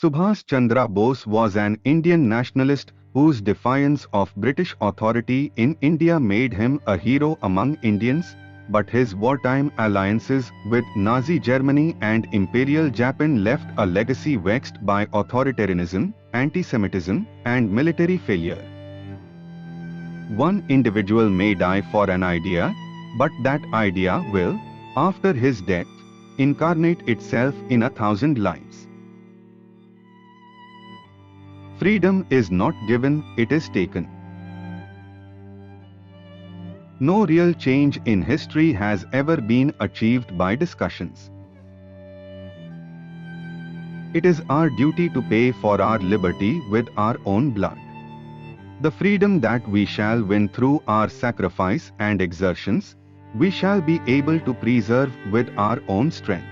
Subhash Chandra Bose was an Indian nationalist whose defiance of British authority in India made him a hero among Indians, but his wartime alliances with Nazi Germany and Imperial Japan left a legacy vexed by authoritarianism, anti-Semitism, and military failure. One individual may die for an idea, but that idea will, after his death, incarnate itself in 1,000 lives. Freedom is not given, it is taken. No real change in history has ever been achieved by discussions. It is our duty to pay for our liberty with our own blood. The freedom that we shall win through our sacrifice and exertions, we shall be able to preserve with our own strength.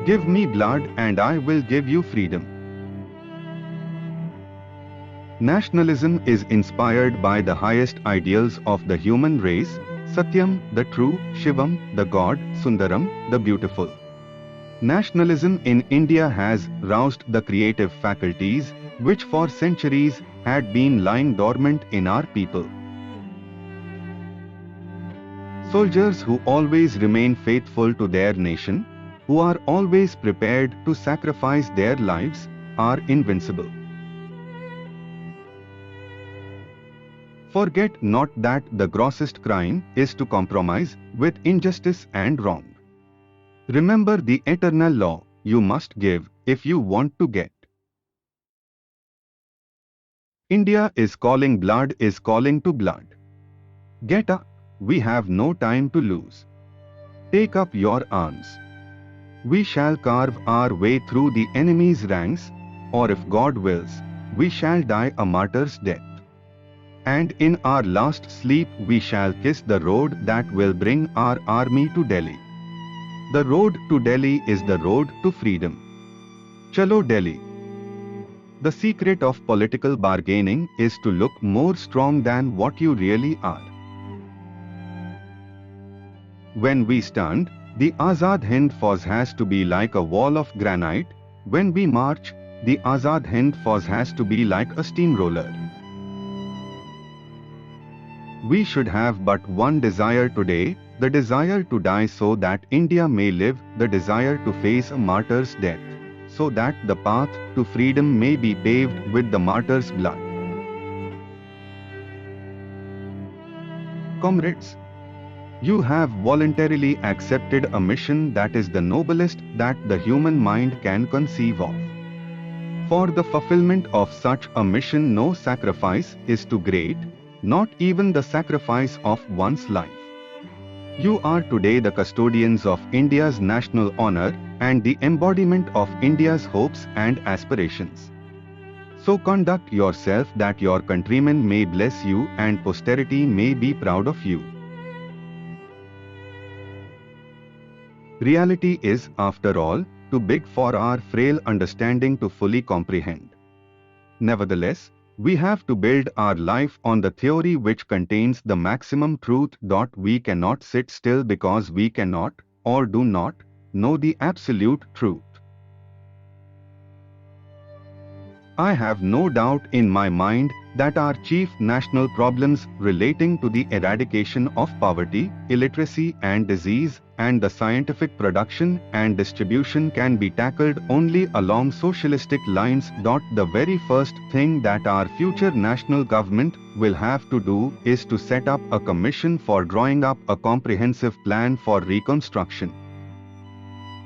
Give me blood and I will give you freedom. Nationalism is inspired by the highest ideals of the human race, Satyam, the true, Shivam, the God, Sundaram, the beautiful. Nationalism in India has roused the creative faculties, which for centuries had been lying dormant in our people. Soldiers who always remain faithful to their nation, who are always prepared to sacrifice their lives, are invincible. Forget not that the grossest crime is to compromise with injustice and wrong. Remember the eternal law, you must give if you want to get. India is calling, blood is calling to blood. Get up, we have no time to lose. Take up your arms. We shall carve our way through the enemy's ranks, or if God wills, we shall die a martyr's death. And in our last sleep we shall kiss the road that will bring our army to Delhi. The road to Delhi is the road to freedom. Chalo Delhi. The secret of political bargaining is to look more strong than what you really are. When we stand, the Azad Hind Fauj has to be like a wall of granite. When we march, the Azad Hind Fauj has to be like a steamroller. We should have but one desire today, the desire to die so that India may live, the desire to face a martyr's death, so that the path to freedom may be paved with the martyr's blood. Comrades, you have voluntarily accepted a mission that is the noblest that the human mind can conceive of. For the fulfillment of such a mission no sacrifice is too great, not even the sacrifice of one's life. You are today the custodians of India's national honor and the embodiment of India's hopes and aspirations. So conduct yourself that your countrymen may bless you and posterity may be proud of you. Reality is, after all, too big for our frail understanding to fully comprehend. Nevertheless, we have to build our life on the theory which contains the maximum truth. We cannot sit still because we cannot, or do not, know the absolute truth. I have no doubt in my mind that our chief national problems relating to the eradication of poverty, illiteracy and disease, and the scientific production and distribution can be tackled only along socialistic lines. The very first thing that our future national government will have to do is to set up a commission for drawing up a comprehensive plan for reconstruction.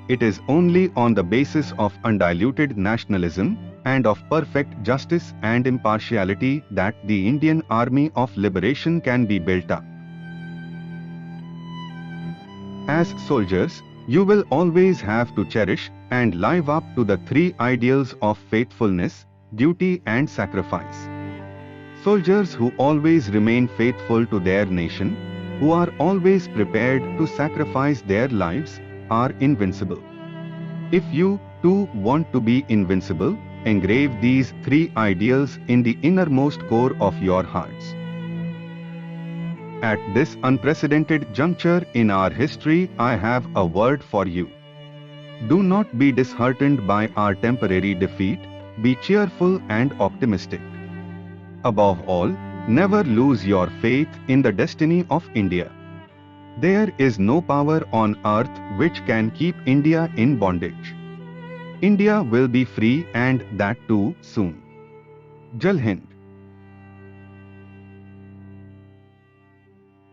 It is only on the basis of undiluted nationalism and of perfect justice and impartiality that the Indian Army of Liberation can be built up. As soldiers, you will always have to cherish and live up to the three ideals of faithfulness, duty and sacrifice. Soldiers who always remain faithful to their nation, who are always prepared to sacrifice their lives, are invincible. If you, too, want to be invincible, engrave these three ideals in the innermost core of your hearts. At this unprecedented juncture in our history, I have a word for you. Do not be disheartened by our temporary defeat, be cheerful and optimistic. Above all, never lose your faith in the destiny of India. There is no power on earth which can keep India in bondage. India will be free, and that too soon. Jai Hind.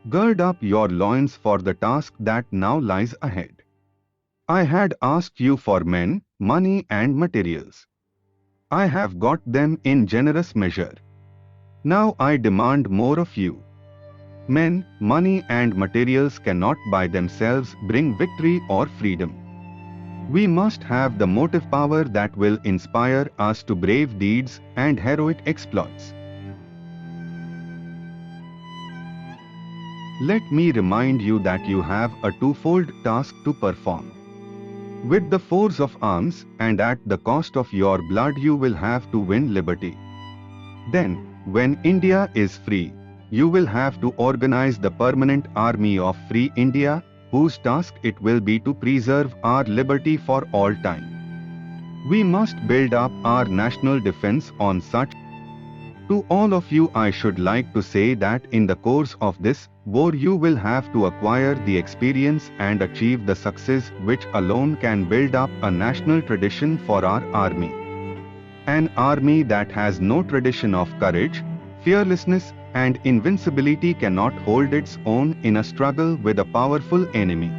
Gird up your loins for the task that now lies ahead. I had asked you for men, money and materials. I have got them in generous measure. Now I demand more of you. Men, money and materials cannot by themselves bring victory or freedom. We must have the motive power that will inspire us to brave deeds and heroic exploits. Let me remind you that you have a twofold task to perform. With the force of arms and at the cost of your blood, you will have to win liberty. Then, when India is free, you will have to organize the permanent army of Free India, whose task it will be to preserve our liberty for all time. We must build up our national defense on such. To all of you, I should like to say that in the course of this war you will have to acquire the experience and achieve the success which alone can build up a national tradition for our army. An army that has no tradition of courage, fearlessness, and invincibility cannot hold its own in a struggle with a powerful enemy.